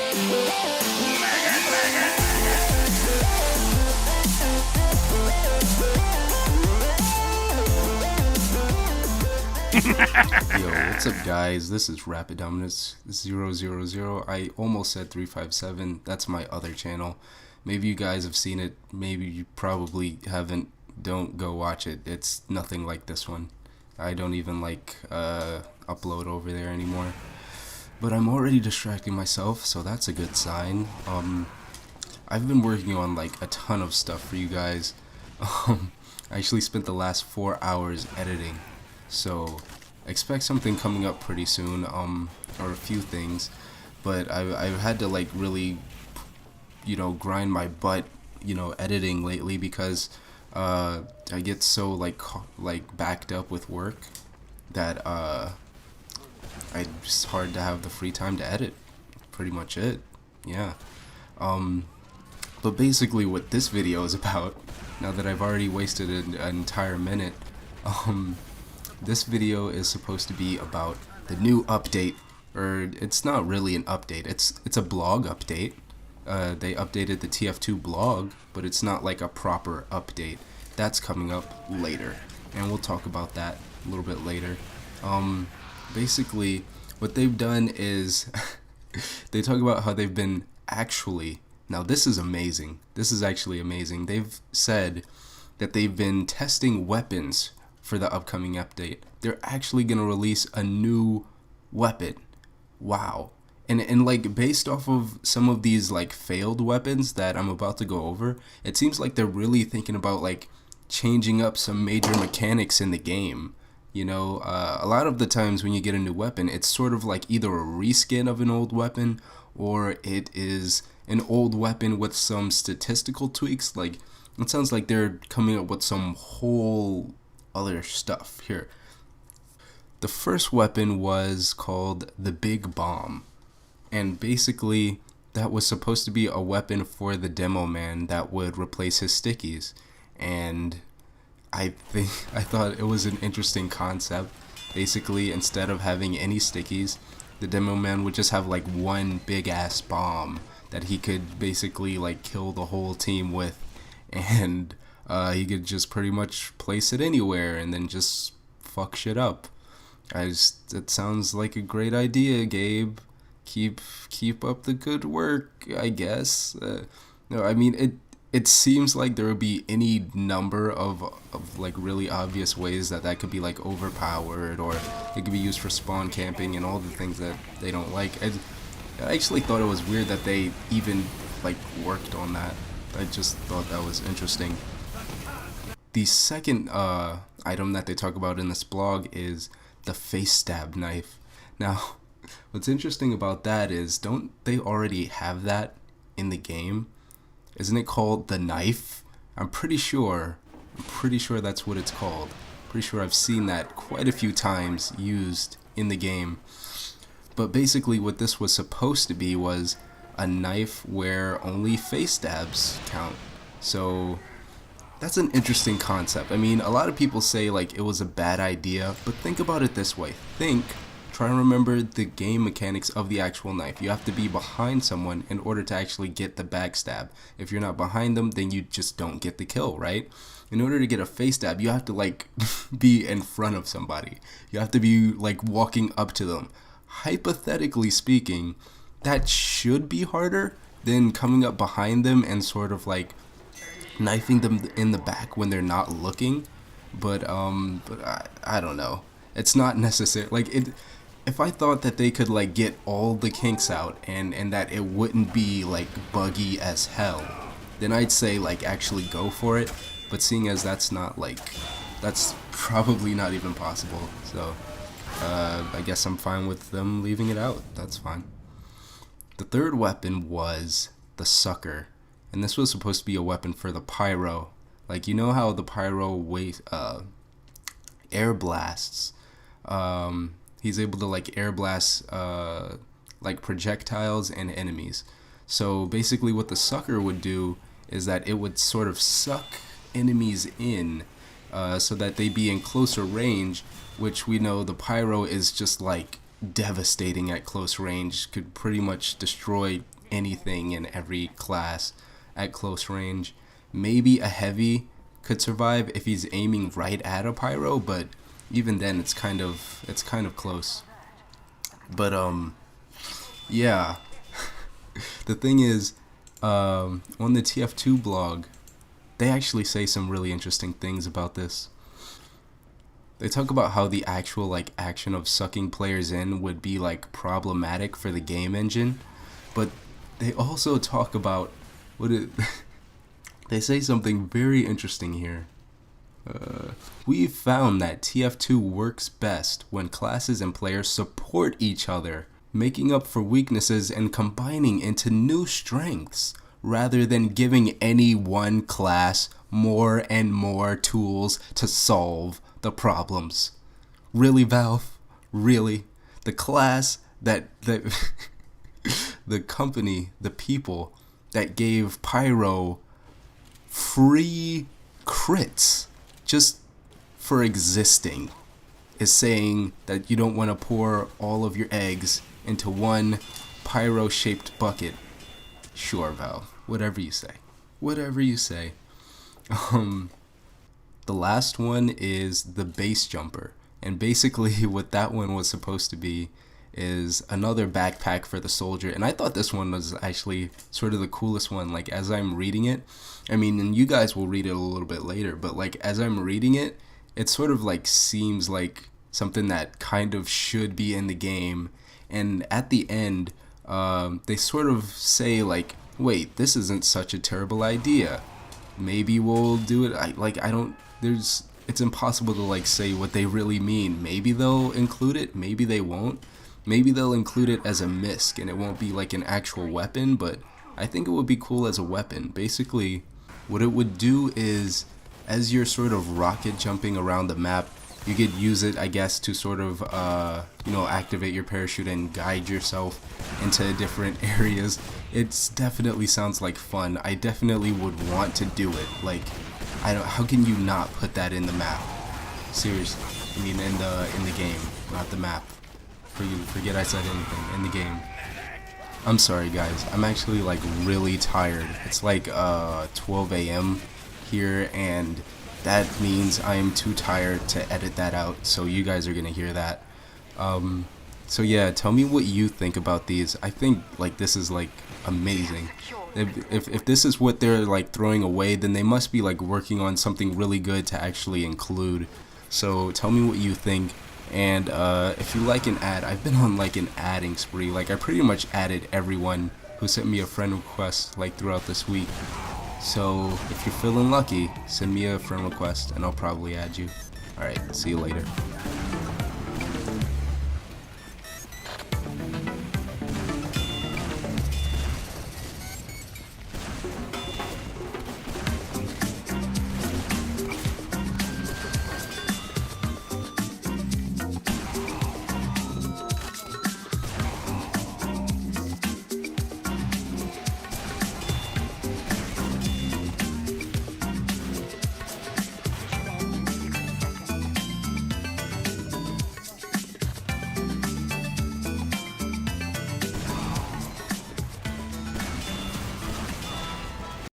Yo, what's up guys, this is Rapidominus000. I almost said 357, that's my other channel. Maybe you guys have seen it, maybe you probably haven't. Don't go watch it, it's nothing like this one. I don't even upload over there anymore. But I'm already distracting myself, so that's a good sign. I've been working on like a ton of stuff for you guys. I actually spent the last 4 hours editing. So expect something coming up pretty soon, or a few things, but I've had to like really, grind my butt, editing lately because I get so like backed up with work that it's hard to have the free time to edit. Pretty much it, yeah. But basically what this video is about, now that I've already wasted an entire minute, this video is supposed to be about the new update, or it's not really an update, it's a blog update. They updated the TF2 blog, but it's not like a proper update. That's coming up later, and we'll talk about that a little bit later. Basically, what they've done is they talk about how they've been now this is amazing. This is actually amazing. They've said that they've been testing weapons for the upcoming update. They're actually gonna release a new weapon. Wow. And like based off of some of these like failed weapons that I'm about to go over, it seems like they're really thinking about like changing up some major mechanics in the game. A lot of the times when you get a new weapon, it's sort of like either a reskin of an old weapon, or it is an old weapon with some statistical tweaks. Like, it sounds like they're coming up with some whole other stuff here. The first weapon was called the Big Bomb, and basically that was supposed to be a weapon for the demo man that would replace his stickies. And I thought it was an interesting concept. Basically, instead of having any stickies, the demo man would just have like one big ass bomb that he could basically like kill the whole team with, and he could just pretty much place it anywhere and then just fuck shit up. It sounds like a great idea, Gabe. Keep up the good work, I guess. No, I mean it seems like there would be any number of like really obvious ways that could be like overpowered, or it could be used for spawn camping and all the things that they don't like. I actually thought it was weird that they even like worked on that. I just thought that was interesting. The second item that they talk about in this blog is the face stab knife. Now, what's interesting about that is, don't they already have that in the game? Isn't it called the knife? I'm pretty sure that's what it's called. Pretty sure I've seen that quite a few times used in the game. But basically what this was supposed to be was a knife where only face stabs count. So that's an interesting concept. I mean, a lot of people say like it was a bad idea, but think about it this way. Try and remember the game mechanics of the actual knife. You have to be behind someone in order to actually get the backstab. If you're not behind them, then you just don't get the kill, right? In order to get a face stab, you have to like be in front of somebody. You have to be like walking up to them. Hypothetically speaking, that should be harder than coming up behind them and sort of like knifing them in the back when they're not looking. But I don't know. It's not necessary. Like if I thought that they could like get all the kinks out and that it wouldn't be like buggy as hell, then I'd say like actually go for it. But seeing as that's probably not even possible, so I guess I'm fine with them leaving it out. That's fine. The third weapon was the sucker, and this was supposed to be a weapon for the pyro. Like, you know how the pyro air blasts. He's able to like air blast like projectiles and enemies. So basically what the sucker would do is that it would sort of suck enemies in so that they'd be in closer range, which we know the pyro is just like devastating at close range, could pretty much destroy anything in every class at close range. Maybe a heavy could survive if he's aiming right at a pyro, but even then it's kind of close. But yeah. The thing is, on the TF2 blog, they actually say some really interesting things about this. They talk about how the actual like action of sucking players in would be like problematic for the game engine, but they also talk about they say something very interesting here. We've found that TF2 works best when classes and players support each other, making up for weaknesses and combining into new strengths, rather than giving any one class more and more tools to solve the problems. Really, Valve? Really? The class the company, the people that gave Pyro free crits just for existing is saying that you don't want to pour all of your eggs into one pyro-shaped bucket. Sure, Valve. Whatever you say. Whatever you say. The last one is the base jumper. And basically what that one was supposed to be is another backpack for the soldier. And I thought this one was actually sort of the coolest one. Like, as I'm reading it, I mean, and you guys will read it a little bit later, but like as I'm reading it, it sort of like seems like something that kind of should be in the game. And at the end, they sort of say like, wait, this isn't such a terrible idea. Maybe we'll do it. It's impossible to like say what they really mean. Maybe they'll include it, maybe they won't. Maybe they'll include it as a misc and it won't be like an actual weapon, but I think it would be cool as a weapon. Basically, what it would do is, as you're sort of rocket jumping around the map, you could use it, I guess, to sort of, activate your parachute and guide yourself into different areas. It definitely sounds like fun. I definitely would want to do it. Like, how can you not put that in the map? Seriously. I mean, in the game, not the map. Forget I said anything. In the game. I'm sorry, guys. I'm actually, like, really tired. It's like, 12 a.m. here, and that means I am too tired to edit that out, so you guys are gonna hear that. So yeah, tell me what you think about these. I think, like, this is, like, amazing. If this is what they're, like, throwing away, then they must be, like, working on something really good to actually include. So tell me what you think. And if you like an ad, I've been on like an adding spree. Like, I pretty much added everyone who sent me a friend request like throughout this week. So if you're feeling lucky, send me a friend request and I'll probably add you. Alright, see you later.